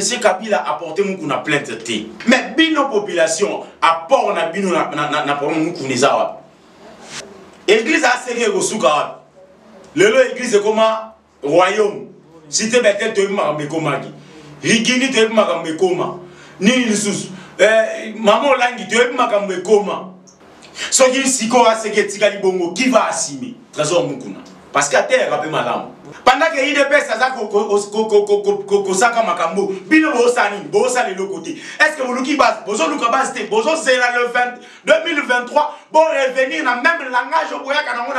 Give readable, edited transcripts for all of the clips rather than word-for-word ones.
Monsieur Kabila a porté Mukuna plainte. Mais bino population apport na bino na problème Mukuna zawa. Église a serré au souka. Lelo église comme royaume. Cité Bethel to ma koma gi. Rigini to ma koma. Ni lisusu. Maman langi to ma koma. Soki siko a seke tikali bongo qui va assumer trésor Mukuna. Parce qu'à terre rappelle madame. Pendant que IDP ça saka makambo bino bosani le côté. Est-ce que vous luki base bozo luka base te bozo c'est le 2023 bon revenir dans même langage au boya kana on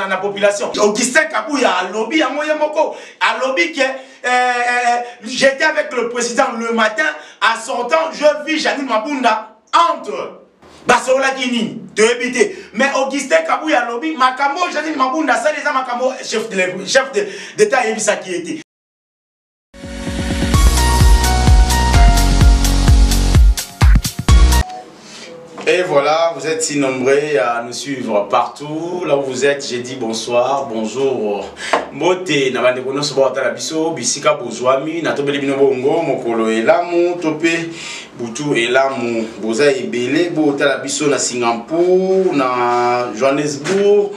na population. Augustin Kabouya a lobby à moyen moko a lobby que j'étais avec le président le matin à son temps je vis Janine Mabunda entre Basola Kini, de éviter. Mais Augustin Kabouya lobby, Makamo, Janine Mabunda, ça les a Makamo, chef d'État Ebisa qui était. Et voilà, vous êtes si nombreux à nous suivre partout. Là où vous êtes, j'ai dit bonsoir, bonjour. Moté, nabande kono sobo atala biso, bisika bozwami, natobeli bino bongo, mokolo elamu, topé, butu elamu, boza ebele, bo atala biso na Singapour, na Johannesburg,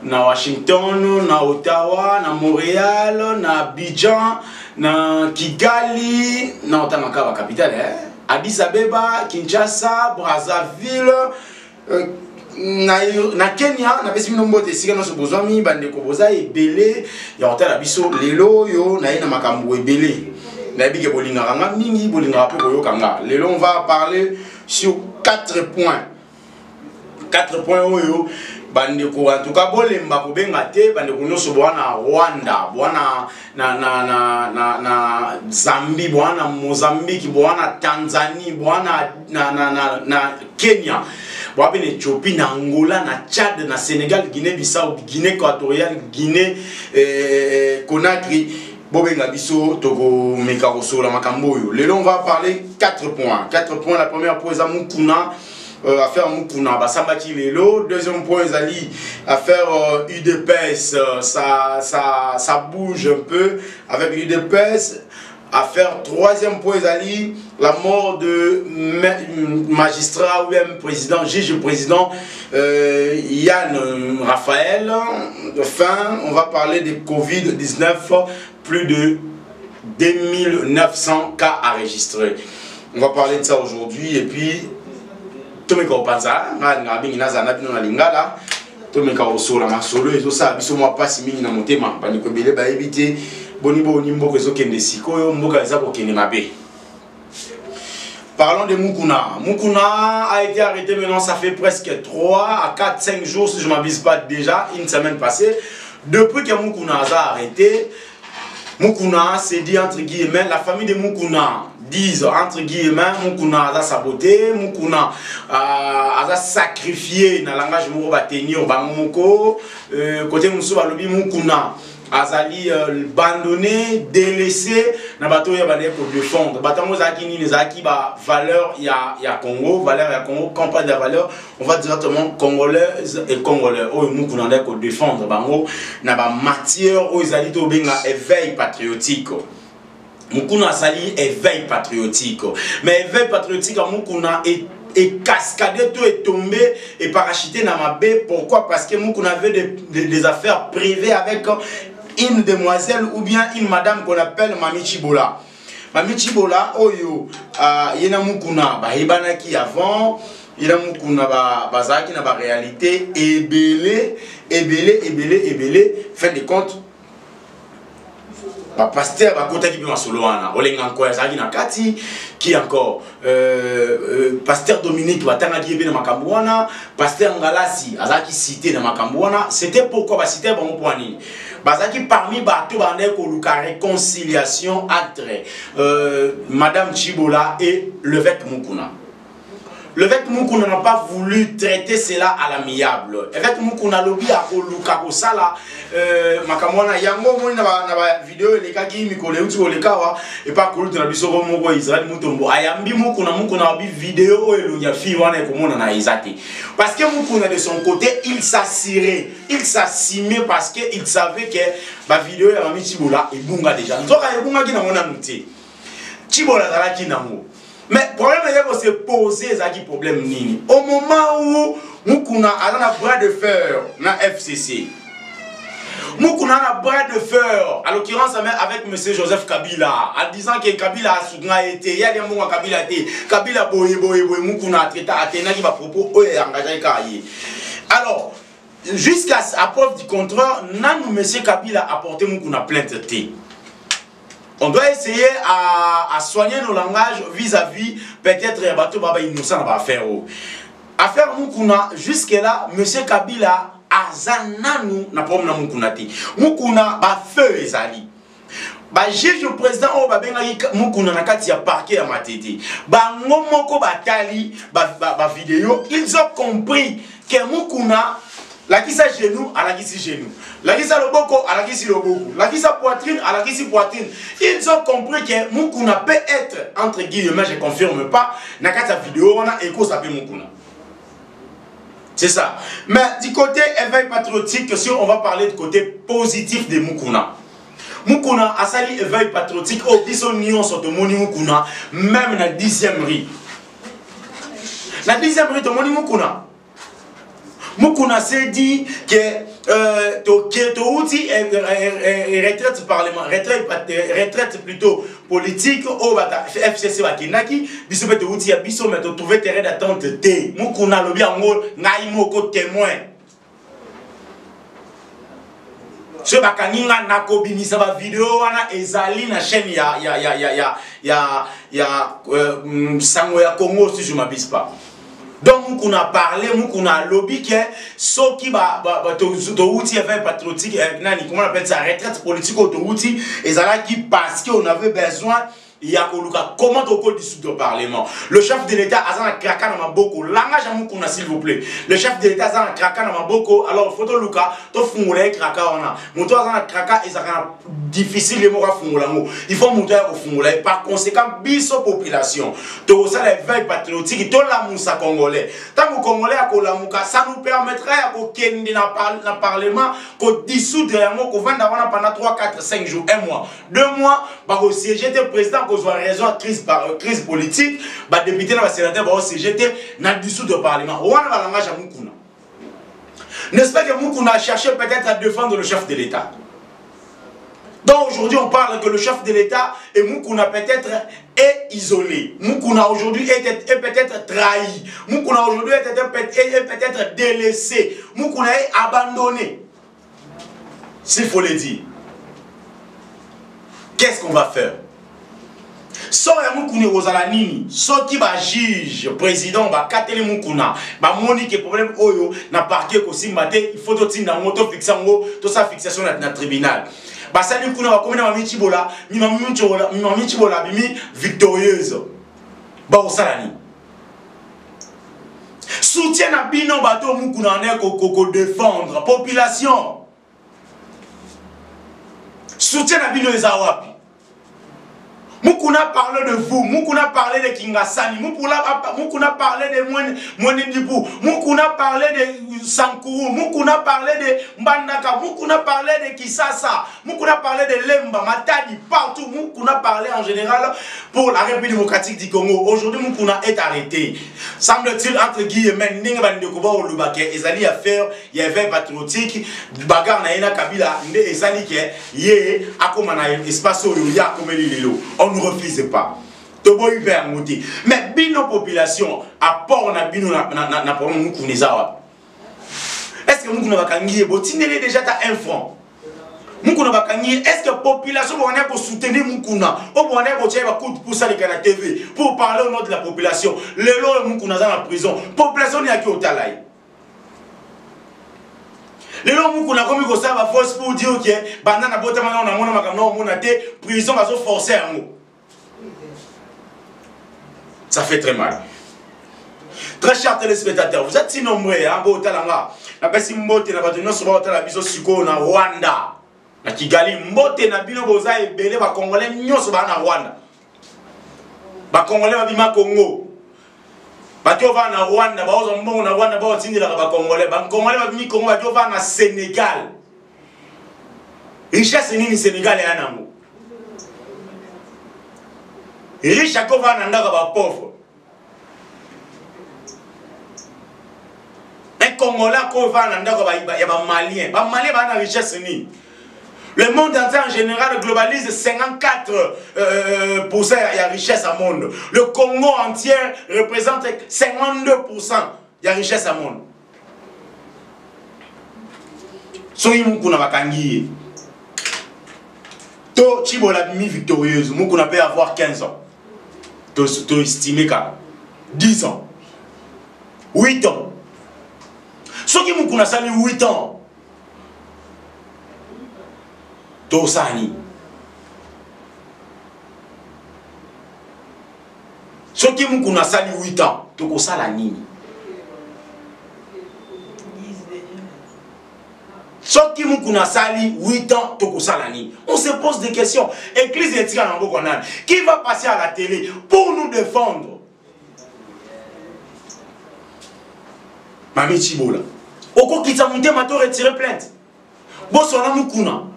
na Washington, na Ottawa, na Montréal, na Abidjan, na Kigali, na Otamaka, la capitale, Addis Abeba, Kinshasa, Brazzaville, na Kenya, na besi mino mbote sika no sobozwami bandeko boza ebele ya otala biso lelo yo na ina makambo ebele na bige bolinga ranga mingi bolinga pe boyokanga. Lelo on va parler sur 4 points. 4 points oyo bandeko en tout cas bolemba ko benga te bandeko no so bwana Rwanda bwana na Zambie bwana Mozambique bwana Tanzanie bwana na Kenya bwana Éthiopie na Angola na Tchad na Sénégal Guinée Bissau Guinée équatoriale Guinée Conakry bobenga biso toko mekaroso la makambo yo. Lelo on va parler 4 points. 4 points. La première point c'est Mukuna affaire Mukuna basambaki lelo. Deuxième point Zali affaire UDPS ça bouge un peu avec UDPS. Affaire troisième point Zali la mort de magistrat ou même président juge président Yann Raphaël. Enfin on va parler de Covid-19, plus de 2900 cas enregistrés. On va parler de ça aujourd'hui et puis Tomeka Opanza, na bingi nazana bino na lingala, Tomeka Osola masolo ezo sa biso mwa pasi mingi na motema, bandiko ebele ba ebite boni mboko ezo kende sikoyo mboka eza ko kende mabe. Parlons de Mukuna. Mukuna a été arrêté maintenant, ça fait presque 3 à 4-5 jours si je ne m'abuse pas déjà, une semaine passée. Depuis que Mukuna a arrêté, Mukuna s'est dit entre guillemets, la famille de Mukuna disent entre guillemets, Mukuna a saboté, Mukuna a sacrifié dans le langage moko batenir bangomoko, côté Moussou balobi Mukuna azali abandonné, délaissé, na bato ya bale pour défendre. Batango zaki ni zaki ba valeur ya Congo, valeur ya Congo, campagne de valeur, on va directement congolaise et congolais. Oh Mukuna ndeko pour défendre bango na ba matière o ezali to benga éveil patriotique. Mukuna sali éveil patriotique. Mais éveil patriotique à Mukuna est cascadé, tout est tombé et parachuté dans ma baie. Pourquoi? Parce que Mukuna avait des affaires privées avec une demoiselle ou bien une madame qu'on appelle Mami Chibola. Mami Chibola, oyo, yena Mukuna, ba hibanaki avant, yena Mukuna bazaki na ba réalité, ebele, fin de compte. Pasteur bakota ki bima solo wana olenga nko ya zaki na kati qui encore pasteur Dominique batanga ki ebe na makambo wana pasteur Ngalasi azaki cité na makambo wana. C'était pourquoi ba cité bango poani bazaki parmi bato bande ko luka réconciliation entre madame Chibola et l'évêque Mukuna. L'évêque Mukuna n'a pas voulu traiter cela à l'amiable. L'évêque Mukuna lobi a luka ko sala makamwana yango moni na ba vidéo eleka ki mikole uti olekawa et pas koluta na biso ko moko Israël mutombo ayambi Mukuna bi vidéo elunya fi wana ekomona na izate. Parce que Mukuna de son côté il s'assurait, il s'assumait parce que il savait que ba vidéo ya Mami Chibola ebunga déjà. Nzoka ebunga ki na mona muti. Chibola zalaki nango. Mais le problème est que c'est posé ça qui problème nini. Au moment où Mukuna a un bras de fer dans FCC. Mukuna a un bras de fer, à l'occurrence avec M. Joseph Kabila, en disant que Kabila a été, il y a des mots à Kabila été, Kabila boye, Mukuna a traité Athéna qui va propos, est engagé Kaye. Alors, jusqu'à preuve du contraire, M. Kabila a porté Mukuna plainte. On doit essayer à soigner nos langages vis-à-vis peut-être un bateau baba innocent va faire. Affaire Mukuna, jusque-là, M. Kabila azananu na problème na Mukuna te. Mukuna ba feu ezali. Ba juge président o ba benga Mukuna na kati ya parquet ya Matete. Ba ngomoko batali ba vidéo, ils ont compris que Mukuna la qui sa genou, à la qui si genou. La qui sa loboko, à la qui si loboko. La qui sa poitrine, à la qui si poitrine. Ils ont compris que Mukuna peut être, entre guillemets, je ne confirme pas, dans cette vidéo, on a écho s'appelle Mukuna. C'est ça. Mais du côté éveil patriotique, si on va parler du côté positif de Mukuna. Mukuna a sali éveil patriotique, au biso nion sur le moni Mukuna, même dans la 10e rue. La 10e rue, tu moni Mukuna. Mukuna s'est dit que outil retraite parlement, retraite plutôt politique au FCC Bakinaki, biso peut outil à biso mais trouver terrain d'attente T. Mukuna lobi ango ngaimoko témoin. Ce bakaninga nakobimisa ba vidéo wana ezali na chaîne ya sango ya Congo si je m'abuse pas. Donc, on a parlé, on a lobby que ceux qui outil éveil patriotique, comment on appelle ça, retraite politique outil, et ça là qui parce qu'on avait besoin. Il y a comment au code du Parlement. Le chef de l'État a un kraka dans ma boko. Langage à Mukuna s'il vous plaît. Le chef de l'État a un kraka dans ma boko. Alors photo Luka, to fungule kraka ona. Monto a un kraka et ça difficile de mourir fungulango. Il faut monter au fungule. Par conséquent, biso population. To ça l'éveil patriotique. To la moussa congolais. Tant que congolais a la mouka, ça nous permettrait à kendi na parlement qu'on dissoudre qu'on vende pendant 3, 4, 5 jours, 1 mois, 2 mois, bah au siège de président. Qu'on soit raison crise politique, bah député dans le sénateur va aussi jeter dans le dessous du parlement. On a la langage à Mukuna. N'est-ce pas que Mukuna a cherché peut-être à défendre le chef de l'État? Donc aujourd'hui on parle que le chef de l'État et Mukuna peut-être est isolé. Mukuna aujourd'hui est peut-être trahi. Mukuna aujourd'hui est peut-être délaissé. Mukuna est abandonné. S'il faut le dire. Qu'est-ce qu'on va faire? So ya Mukuna ozala nini so ki ba juge président ba kateli Mukuna ba moni ke problème oyo na parquet ko simbate il faut to tinda moto fixango to sa fixation na tribunal ba sali Mukuna ba komena ma michibola mi michibola bimi victorieuse ba osala ni soutien na bino bato Mukuna ne ko défendre population soutien na bino ezawapi. Mukuna parle de vous, Mukuna parle de Kingasani, Mukuna parle de Mwenedibu, Mukuna parle de Sankuru, Mukuna parle de Mbandaka, Mukuna parle de Kisasa, Mukuna parle de Lemba, Matadi, partout, Mukuna parle en général pour la République démocratique du Congo. Aujourd'hui, Mukuna est arrêté. Semble-t-il, entre guillemets, Ninga Bandekoba ou Lubake, Ezali à faire, il y avait patriotique, Bagar Naïna Kabila, Ezali qui est, yé, Akomana, espace où il y a comme l'îlot. On ne refuse pas. Mais bino population, à part na bino na problème Mukuna. Est-ce que Mukuna va kangiye botinele déjà ta 1 franc? Mukuna va kangiye, est-ce que population va venir soutenir Mukuna? Ou va venir tirer un coup de pouce à la TV pour parler au nom de la population? Le long Mukuna dans la prison, population n'y a qui au talaï. Les gens qui ont commis ça va force pour dire que bandana bota mana na mona makamna mona te prison va se forcer à nous. Ça fait très mal. Très chers téléspectateurs, vous êtes si nombreux hein bota langa. Na basi mbote na bato nyonso ba otala biso siko na Rwanda. Na Kigali mbote na bino boza ebele ba congolais nyonso ba na Rwanda. Ba congolais ba bima Congo. Bato va na Rwanda, ba ozo mbongo na Rwanda ba otindela ba congolais, ba congolais ba mi Congo bato va na Sénégal. Richesse nini Sénégal ya nango. riche à quoi va nandaka pauvre. Un Congolais quoi va nandaka ya ba Malien. Ba Malien ba na richesse ni. Le monde entier en général globalise 54% de richesse au monde. Le Congo entier représente 52% de richesse au monde. Soyi mukuna bakangi. To Chibola mi victorieuse, mukuna peut avoir 15 ans. To estimé qu'à 10 ans. 8 ans. Soki mukuna sali 8 ans. Tosani. Soki mukuna sali 8 ans, toko sala nini. Soki mukuna sali 8 ans, toko sala nini. On se pose des questions. Église etika nango konana. Qui va passer à la télé pour nous défendre? Mami Chibola. Oko kitamunte mato retirer plainte. Bosona mukuna.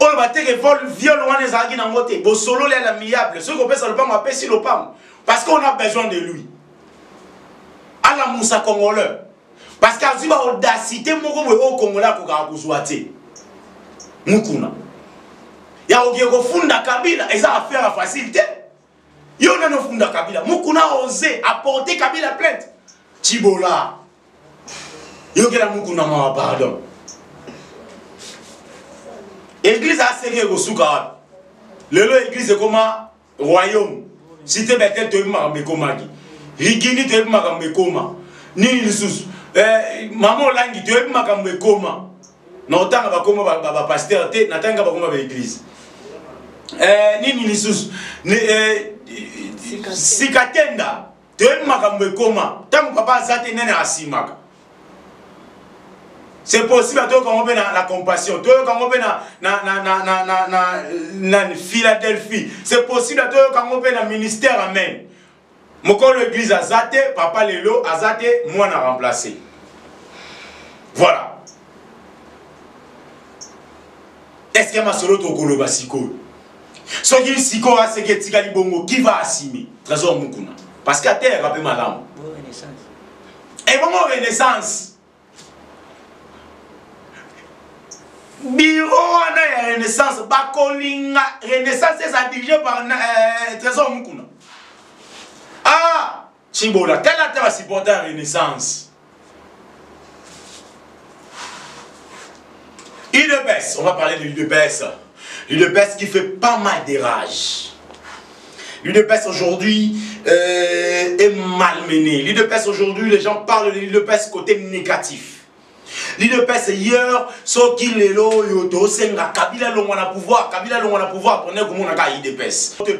On va te viol wana ezaki na ngote bo solo le l'amiable ceux qu'on peut ça le pas m'appeler si le pas parce qu'on a besoin de lui à la Moussa congolais parce qu'il y a audacité moko boye au Congolais ko ka kuzwate mukuna ya ogie ko funda Kabila eza affaire facilité yo na no funda Kabila mukuna osé apporter Kabila plainte Chibola yo ke la mukuna ma pardon. Église a serré au souka. Le église est comme royaume. Si tu es bête, tu es ma komagi. Rigini tu es ma koma. Ni le sous. Maman langi tu es ma koma. N'entend pas comme ba pasteur te, n'entend pas comme ba église. Ni le sous. Sikatenda tu es ma koma. Tant papa zate nene asimaka. C'est possible à toi quand on a la compassion, toi quand on a Philadelphie, c'est possible à toi quand on a le ministère, amen. Moko l'église a zate, papa lelo a zate, moi on a remplacé. Voilà. Est-ce qu'il y a ma solo tokolo basiko? So qui siko a seke tikali bongo, qui va assumer? Trésor mukuna. Parce qu'à terre, rappelle madame. Et bon renaissance. Bureau na Renaissance, Bakolinga, Renaissance est dirigé par Trésor Mukuna. Ah, Chibola, quel a été supporter la Renaissance? UDPS, on va parler de l'UDPS. L'UDPS qui fait pas mal de rage. L'UDPS aujourd'hui est malmené. L'UDPS aujourd'hui, les gens parlent de l'UDPS côté négatif. L'UDPS hier, ce qui est là, Kabila l'on pouvoir, Kabila l'on a pouvoir, prenez comme on a l'UDPS. 2 ans,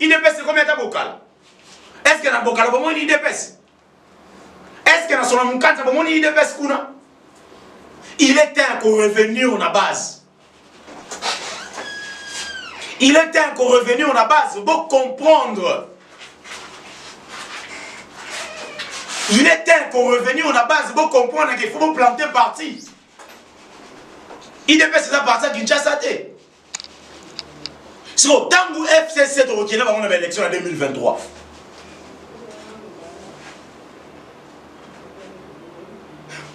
l'UDPS c'est combien de bocal? Est-ce qu'il y a un bocal pour moi l'UDPS? Est-ce qu'il y a un son amoukat pour moi l'UDPS? Il est temps qu'on revienne à la base. Il est temps qu'on revienne à la base pour comprendre. Il est temps qu'on revienne à la base pour comprendre qu'il faut planter parti. Il devait se faire partir à Kinshasa. C'est bon, tant que FCC on a l'élection en 2023.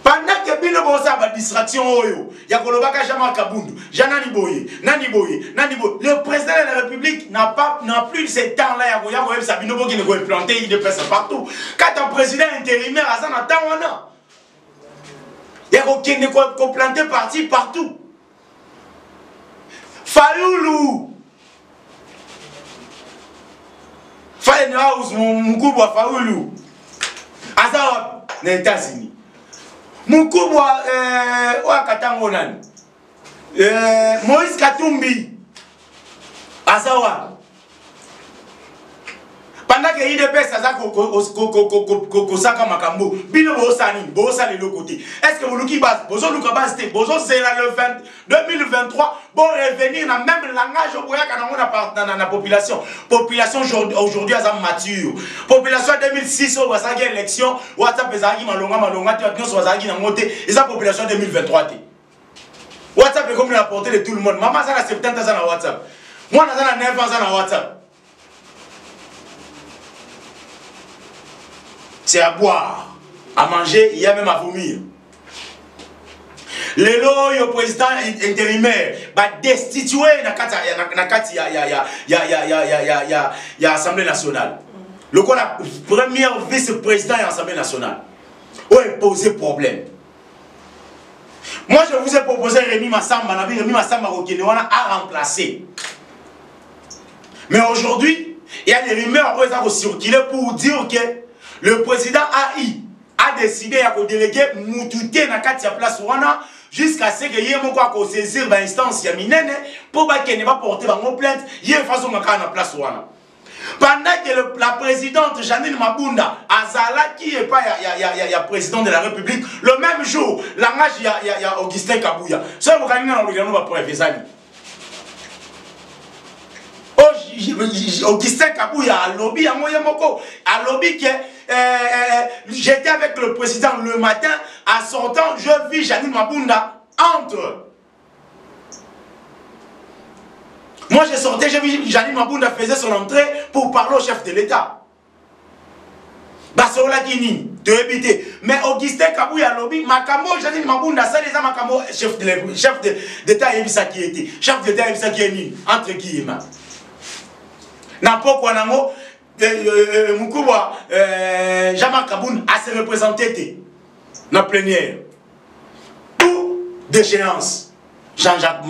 Pendant que Bino Bosa a distraction, il y a Kolobaka Jama Kabundu, Janani Boye, Nani Boye, le président de la République n'a plus ce temps-là. Il y a Sabino Boye qui ne peut planter, il dépasse partout. Quand un président intérimaire a ça, il y a qui ne peut planter parti partout. Fayoulou. Fayoulou, Moukouba Fayoulou. Azawa, les États-Unis. Moukouba, Katango nani. Moïse Katumbi. Azawa. Pendant que l'IDPS a Kosaka Makambo, Bino Bosani, Bosani le côté. Est-ce que vous l'ouki base, Bozo Luka base, Bozo c'est le 2023, bon revenir dans le même langage dans la population. Population aujourd'hui à mature. Population 2006, au Wasagi élection, WhatsApp Bezagi Malonga, tu as Wasagi dans monté, et ça population 2023. WhatsApp est comme la portée de tout le monde. Maman, ça a 70 ans à WhatsApp. Moi, j'ai 9 ans à WhatsApp. c'est à boire, à manger, il y a même à vomir. Le président intérimaire va destituer l'Assemblée nationale. Le premier vice-président de l'Assemblée nationale. Où est posé problème. Moi, je vous ai proposé Rémi Massamba, Rémi Massamba a remplacé. Mais aujourd'hui, il y a des rumeurs qui ont circulé pour dire que le président AI a décidé de déléguer Moutouté dans la place jusqu'à ce qu'il y ait un saisir l'instance pour qu'il ne va pas porter plainte, il y a une façon de faire la place. Pendant que la présidente Janine Mabunda Azala qui est pas il y a président de la République le même jour langage il y a Augustin Kabouya ça vous gagnez dans le va préférer Augustin Kabouya a lobby à moyen moko a lobby que j'étais avec le président le matin à sortant je vis Janine Mabunda entre. Moi, je sortais, j'ai vu Janine Mabunda faisait son entrée pour parler au chef de l'État. Basola Guinine, de éviter. Mais Augustin Kabouya lobby, Makamo, Janine Mabunda, ça les a Makamo, chef d'État, Ebisa qui était. Chef d'État, Ebisa qui est ni, entre guillemets. N'importe quoi, Nango, Moukouba, Jama Kaboun a se représenté dans la plénière. Pour déchéance. Jean-Jacques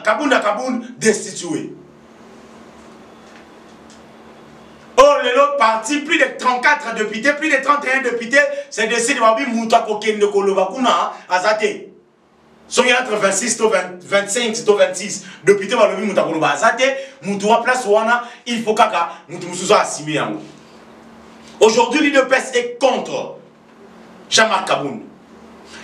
Kaboun destitué. Oh, le parti, plus de 34 députés, plus de 31 députés, c'est décidé de Mouta Koken de Kolobakuna à Zate. Sont entre 26 et 25 et 26 députés va lever Mouta Koloba à Zate, Moutoua place Wana, il faut qu'à Moutoumoussouza assimilé. Aujourd'hui, l'UDPS est contre Jean-Marc Kaboun.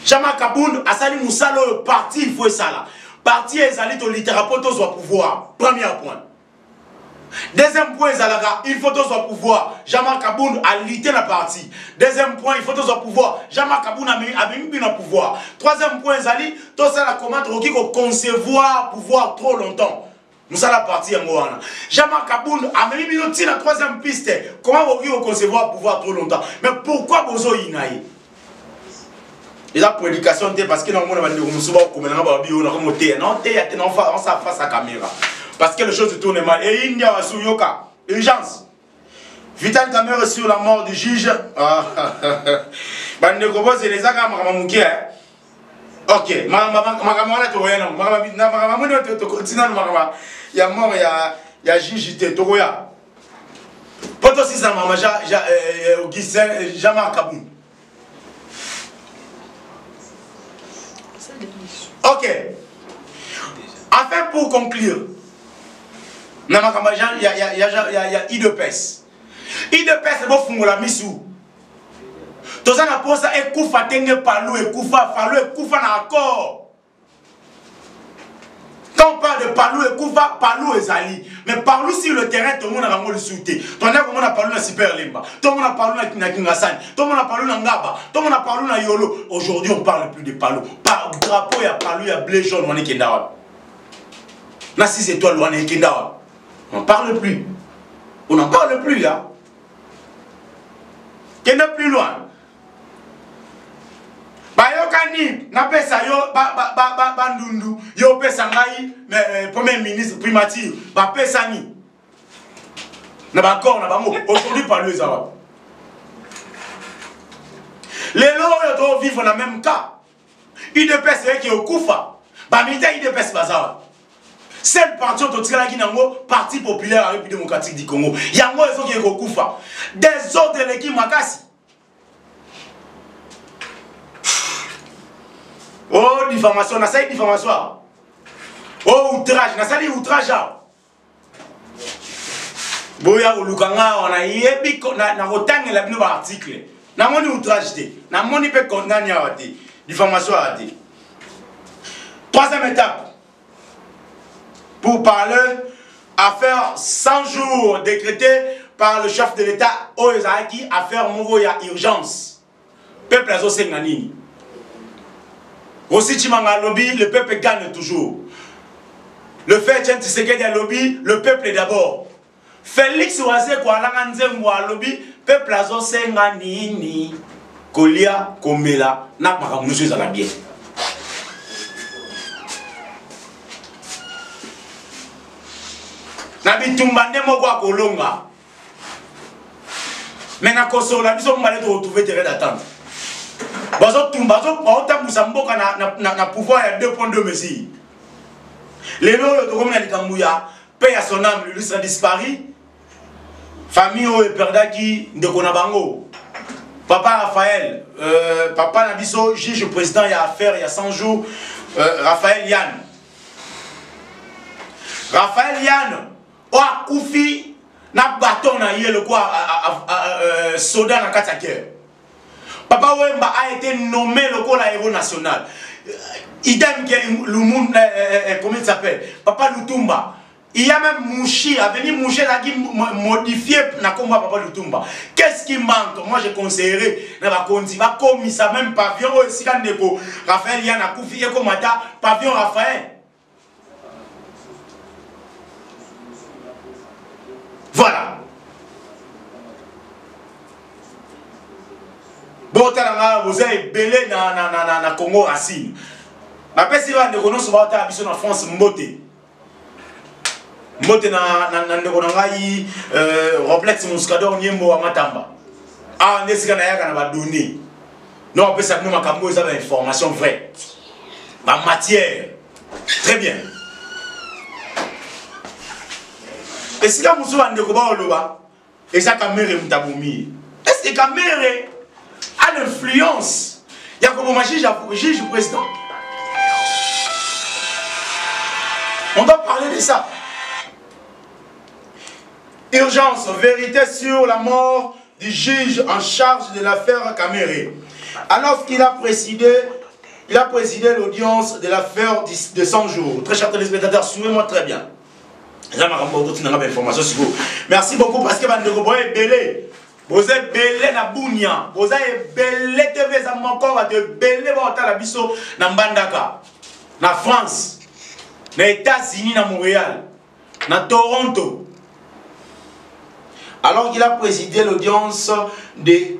Jean-Marc Kaboun a sali Moussalo le parti, il faut ça là. Parti est allé au littérapeute au pouvoir. Premier point. Deuxième point, il faut au pouvoir. Jean-Marc Kaboun a lutté la partie. Deuxième point, il faut au pouvoir. Jean-Marc Kaboun a mis le pouvoir. Troisième point, tout ça la commande qui concevoir pouvoir trop longtemps. Nous sommes la partie en Moana. Jean-Marc Kaboun a mis la troisième piste. Comment vous concevoir pouvoir trop longtemps? Mais pourquoi Bozo Inaï? Et la prédication, parce que nous avons face à la caméra. Parce que les choses tournent mal. Et il y a un urgence. Vital caméra sur la mort du juge. Ok. Il y a mort, il y a juge. Pourquoi si ça m'a Jean-Marc Kaboun. Ok. Enfin, pour conclure, il y a IDPS. IDPS, c'est bon, il faut la mise où. Tout ça, on a ça, et Koufa, Tenge, Palou, et Koufa, Falou, et Koufa, n'a accord. Quand on parle de Palou et Koufa, Palou et Zali. Mais Palou sur le terrain, tout le monde a vraiment le souté. Tout le monde a parlé dans Super Limba. Tout le monde a parlé dans Kingassan. Tout le monde a parlé dans Ngaba. Tout le monde a parlé dans Yolo. Aujourd'hui, on ne parle plus de Palou. Par drapeau, il y a Palou, il y a blé jaune, on est Kendawa. Dans 6 étoiles, on est Kendawa. On ne parle plus. On n'en parle plus, là. Qu'est-ce plus loin? Bayokani, napesa yo bandundu, yo pesa ngai premier ministre primature, ba pesa ni. Na ba corps na ba mo, aujourd'hui par les arabes. Les lois doivent vivre dans le même cas. IDPS c'est qui est au Koufa. Ba militaire IDPS bazawa. Seul parti au Totsila qui nango, Parti populaire à République démocratique du Congo. Yango ils sont qui est au Koufa. Des autres l'équipe Makasi. Oh, diffamation, on a ça diffamation. Oh, outrage, on a ça outrage. Boya ou Lukanga, on a yebi, na rotang la bino article. Na moni outrage te, na moni pe condamné à te, diffamation à te. Troisième étape. Pour parler, affaire 100 jours décrétée par le chef de l'État, Oezaki, affaire Mogoya urgence. Peuple azo senganini. Aussi, Chimanga lobby, le peuple gagne toujours. Le fait que tu sais qu'il y a lobby, le peuple est d'abord. Félix Oise Koualanga Nzembo alobi peuple azo senga nini kolia komela na makamusu ezala bien. Na bitumba nde moko akolonga. Mais na kosola biso mbale to retrouver terrain d'attente. Bazo tumba bazo tambusa mboka na pouvoir ya 2.2 mesures. Les lois de comme na likambuya paix à son âme, lui sera disparu. Famille o perdaki ndeko na bango. Papa Raphaël, papa Nabiso, juge président, il y a affaire, il y a 100 jours. Raphaël Yann. Raphaël Yann, o akoufi, na bâton na yé le quoi, soda na Kataker. Papa Wemba a été nommé le quoi la héros national. Idem qui est le monde, comment il s'appelle? Papa Lutumba. Il y a même Mouchi, à venir Mouchi qui modifié na combat Papa Lutumba. Qu'est-ce qui manque? Moi je conseillerais comme ça même pavillon aussi quand neko Raphaël Yann a confié comme pavillon Raphaël. Voilà. Bon talanga vous avez belé na Congo Racine. Ma pesi va ndeko no soba ta biso na France mbote. Mbote na ndeko na ngai Roblex Muscador nyembo wa Matamba. Ah ndesika na yaka na ba données. Non pesa no makambo ça ba information vraie. Ma matière. Très bien. Et si la musu wa ndeko ba oloba, et ça caméra mutabomi. Est-ce que caméra a l'influence? Il y a comme juge président. On doit parler de ça. Urgence, vérité sur la mort du juge en charge de l'affaire Caméré. Alors qu'il a présidé l'audience de l'affaire de 100 jours. Très chers téléspectateurs, suivez-moi très bien. Merci beaucoup parce que vous êtes belé. Vous êtes belé na Bounia. Vous êtes belé TV Zamanko de belé la biso na Mbandaka. Na France. Na États-Unis, na Montréal. Na Toronto. Alors qu'il a présidé l'audience de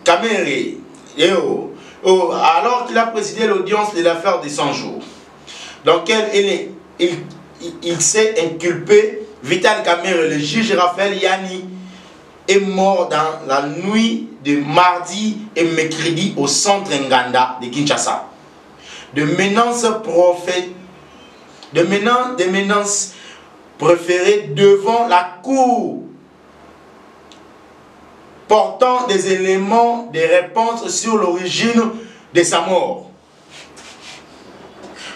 Caméré. Alors qu'il a présidé l'audience de l'affaire de 100 jours. Dans laquelle il s'est inculpé Vital Caméré, le juge Raphaël Yanni est mort dans la nuit de mardi et mercredi au centre Nganda de Kinshasa. De menaces préférées devant la cour portant des éléments de réponse sur l'origine de sa mort.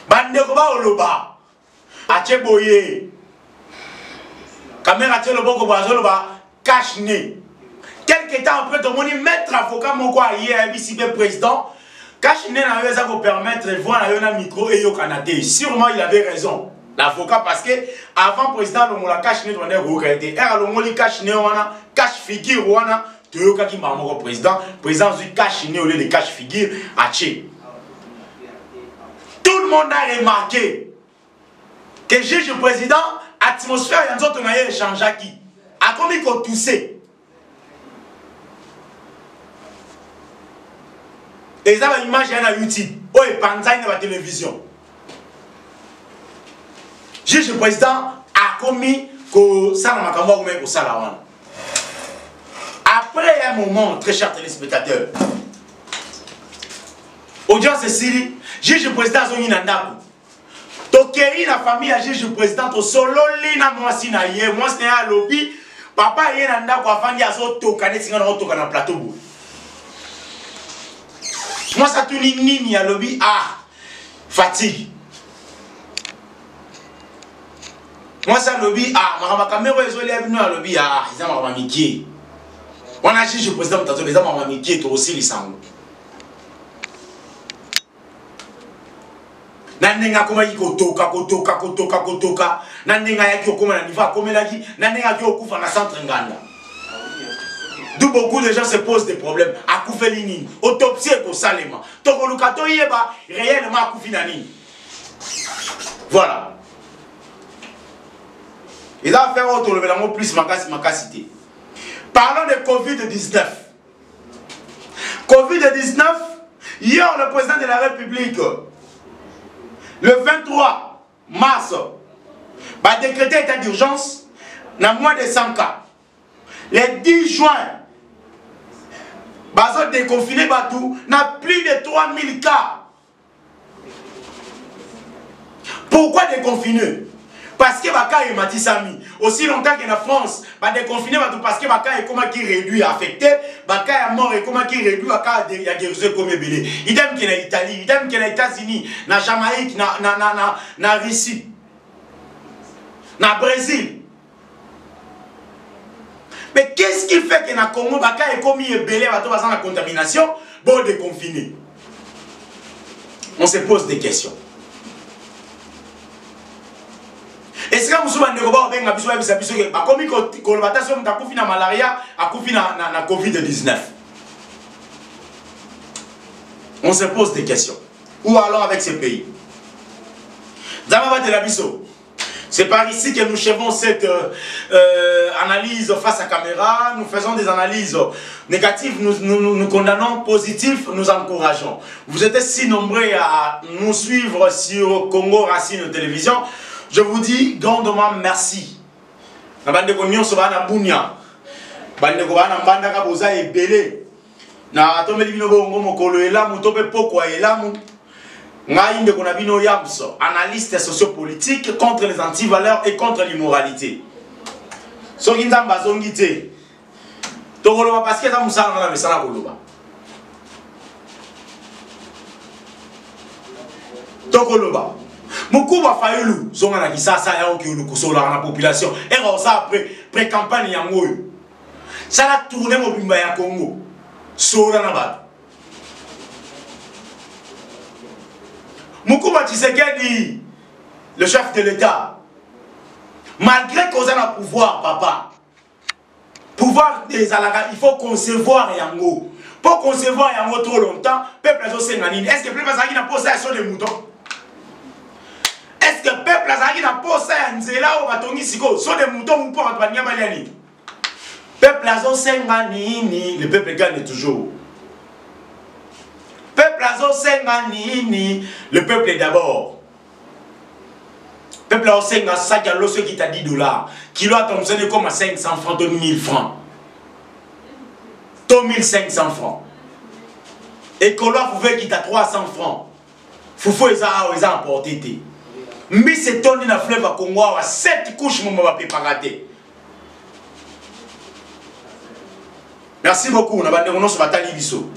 Bandekoba Oloba Acheboye Caméra Tcheloboko Bazoloba cache-nez. Quelque temps après, tout le monde mettre avocat mon quoi hier BCB président cache-nez n'a pas pour permettre de voir un micro et au Canada. Sûrement il avait raison. L'avocat parce que avant président le mola cache-nez on est regretté. Er le moli cache-nez on a cache figure on a tout qui m'a mon président du cache-nez au lieu de cache figure à Tché. Tout le monde a remarqué que juge président atmosphère y a d'autres n'a échangé qui a comme il faut tousser. Et ça va image à YouTube ou et pantaille dans la télévision. Juge président a commis que ça n'a pas comme pour ça là. Après un moment, très chers téléspectateurs, audience Siri, juge président Zoni Nandaku. Tokei la famille a juge président to solo lina moi sina ye moi c'est un lobby papa ye Nandaku avant dia zo tokane singa na toka na plateau bo. Moi ça tout nini à lobby ah fatigue. Moi ça lobby ah ma caméra ezoli abinu à lobby ah ils ont ma mikie. On a juge président tato les ama ma mikie to aussi lisango. Nanenga koma yiko kotoka nanenga yaki okoma na niveau akomelaki nanenga yaki okufa na centre Nganda. D'où beaucoup de gens se posent des problèmes. Akoufeli nini autopsie ko salema tokoluka to yeba réellement akoufi na nini. Voilà. Ils ont fait autre le plus makasité. Parlons de Covid-19. Covid-19, hier le président de la République, le 23 mars, va décréter état d'urgence dans moins de 100 cas. Le 10 juin, va déconfiner Batou, n'a plus de 3000 cas. Pourquoi déconfiner? Parce que Baka est Matisami. Aussi longtemps que la France va déconfiner parce que Baka est comment qui réduit, affecté. Baka est mort et comment qui réduit, Baka est guéri comme belé. Idem qu'il y a en Italie, idem qu'il y a en États-Unis, na Jamaïque, na Russie, na Brésil. Mais qu'est-ce qui fait que na Congo, Baka est commis belé, Baka est la contamination, bon déconfiner? On se pose des questions. Est-ce que vous avez dit malaria à Covid-19? On se pose des questions. Où allons avec ces pays? C'est par ici que nous chevons cette analyse face à caméra. Nous faisons des analyses négatives, nous condamnons, positifs, nous encourageons. Vous êtes si nombreux à nous suivre sur Congo Racine Télévision. Je vous dis grandement merci. Na bande ko nyonso bana bunya. Bande ko bana mbanda ka boza ebele. Na atomeli bino bongo mokolo elamu tope pokwa elamu. Ngai ndeko na bino yamso, analyste sociopolitique contre les antivaleurs et contre l'immoralité. Soki nzamba zongi te. Tokoloba parce que za musala na mesana koloba. Tokoloba. Mukuba Fayulu, zonga na kisasa ya oki ulukusola na population. Et ça pré-campagne yango. Ça a tourné mobimba ya Congo. Sola na ba. Mukuba Tshisekedi, le chef de l'État, malgré qu'on a le pouvoir, papa, pouvoir des alagas, il faut concevoir yango. Pour concevoir yango trop longtemps, peuple a osé nanine. Est-ce que le peuple a n'a pas ça sur les moutons? Est-ce que le peuple a pas ça à Nzela ou Batongi Siko sont des moutons ou pas? Le peuple a osé le peuple gagne toujours. Peuple a osé le peuple est d'abord. Peuple a osé ça qui a l'osso qui t'a $10. Kilo a tombé comme à 500 francs, 1000 francs. 2500 francs. Et que l'on pouvait quitter à 300 francs. Foufou ils ont emporté. Mais c'est tourné dans le fleuve à Congo à 7 couches mon va préparer. Merci beaucoup na bande kono so batali biso.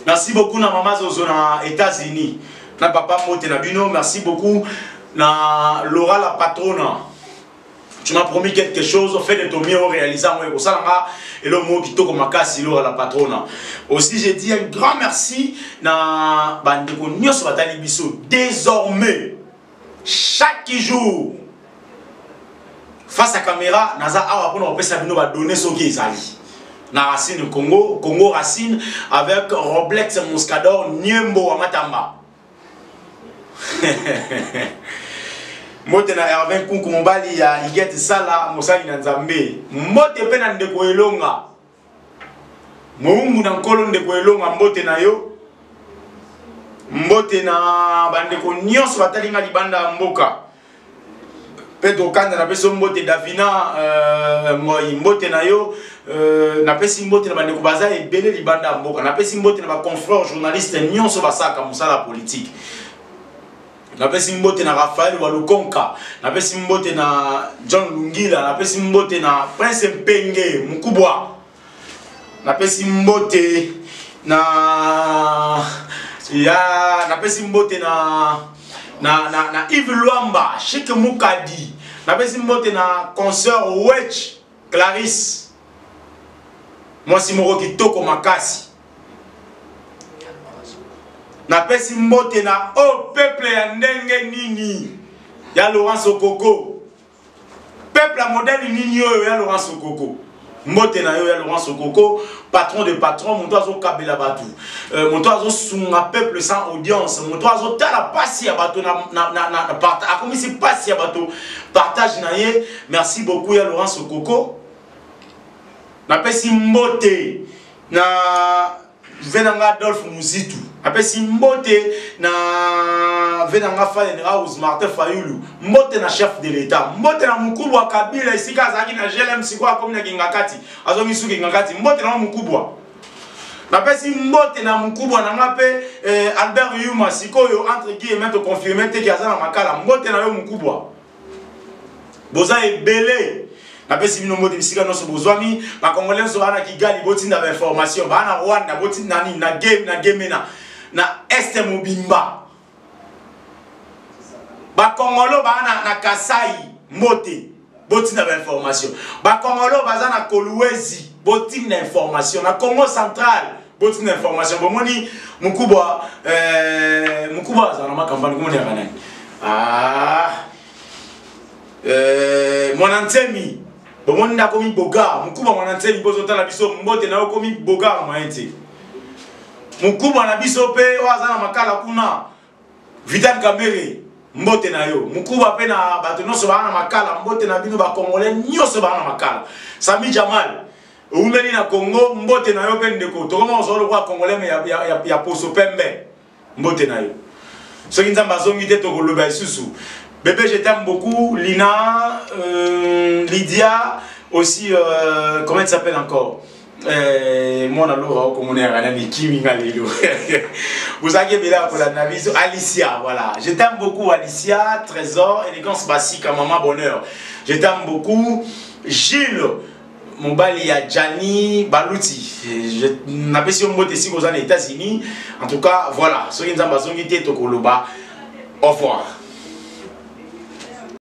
Merci beaucoup na maman Zozo na États-Unis. Na papa Mote na bino, merci beaucoup na Laura la patronne. Tu m'as promis quelque chose, fais de ton mieux au réalisant moi ça là et le mot qui toko makasi Laura la patronne. Aussi j'ai dit un grand merci na bande kono nyoso batali biso. Désormais chaque jour, face à caméra, naza awa pour nous faire bino ba donner ce qui est ali. Na Racine Congo, Congo Racine avec Roblex Moscador Niembo Amatamba. Mote na Hervé Kunku Mbali ya Igete Sala Mosali na Nzambe. Mote pe na ndeko elonga. Mungu na nkolo ndeko elonga mbote na yo. Mbote na bandeko nyonso batalinga libanda mboka. Pedro Kanda na peso mbote Davina moi mbote na yo na pesi mbote na bandeko baza ebele libanda mboka. Na pesi mbote na ba confrères journalistes nyonso basaka musala politique. Na pesi mbote na Raphaël Walukonka, na pesi mbote na John Lungila, na pesi mbote na Prince Mpenge Mukubwa. Na pesi mbote na na pesi mbote na Yves Luamba, Chic Mukadi, na pesi mbote na concert Wetch Clarisse. Moi si moko kitoko makasi. Na pesi mbote na o peuple ya ndenge nini ya Laurent Sokoko. Peuple modèle nini oyo ya Laurent Sokoko. Mbote na yo ya Laurent Sokoko, patron de patron, mon toazo kabela batu. Mon toazo sunga peuple sans audience, mon toazo tala pasi ya bato na partage. A comme si pasi ya bato partage na ye. Merci beaucoup ya Laurent Sokoko. Na pesi mbote na venanga Adolphe Muzitu. Après si mbote na venanga Fallen House Martin Fayulu, mbote na chef de l'État, mbote na mukubwa Kabila isika azaki na GLM sikwa comme na Gingakati, azongi su Gingakati, mbote na mukubwa. Na pesi mbote na mukubwa na ngape Albert Yuma sikoyo entre guillemets to confirmer te ki azana makala, mbote na yo mukubwa. Boza ebele. Na pesi bino mbote bisika no so bozwami, ba Congolais so bana Kigali botinda ba information, bana Rwanda botinda nani na game na Este Mobimba. Ba Congolo bana na Kasai mbote botinda ba information. Ba Congolo baza na Kolwezi botinda information. Na Congo central botinda information. Bomoni mukubwa za na makambani komoni ya kanani. Monantemi bomoni na komi boga mukubwa Monantemi bozo tala biso mbote na komi boga maente. Mukubwa na biso pe wazana makala kuna Vital Kamere mbote na yo mukubwa pe na bato nyonso bana makala mbote na bino ba Congolais nyonso bana makala Sami Jamal umeli na Congo mbote na yo pe ndeko to koma ozolo kwa Congolais ya poso pembe mbote na yo soki nzamba zongi te to koloba isusu bébé je t'aime beaucoup Lina Lydia aussi comment elle s'appelle encore mon alors comme on est à Kimi Galilo. Vous avez bien pour la navision Alicia, voilà. Je t'aime beaucoup Alicia, Trésor, élégance basique à maman bonheur. Je t'aime beaucoup Gilles, mon bali à Gianni Balouti. Je n'avais pas mot ici aux États-Unis. En tout cas, voilà. Ceux qui nous ont besoin de Tokoloba. Au revoir.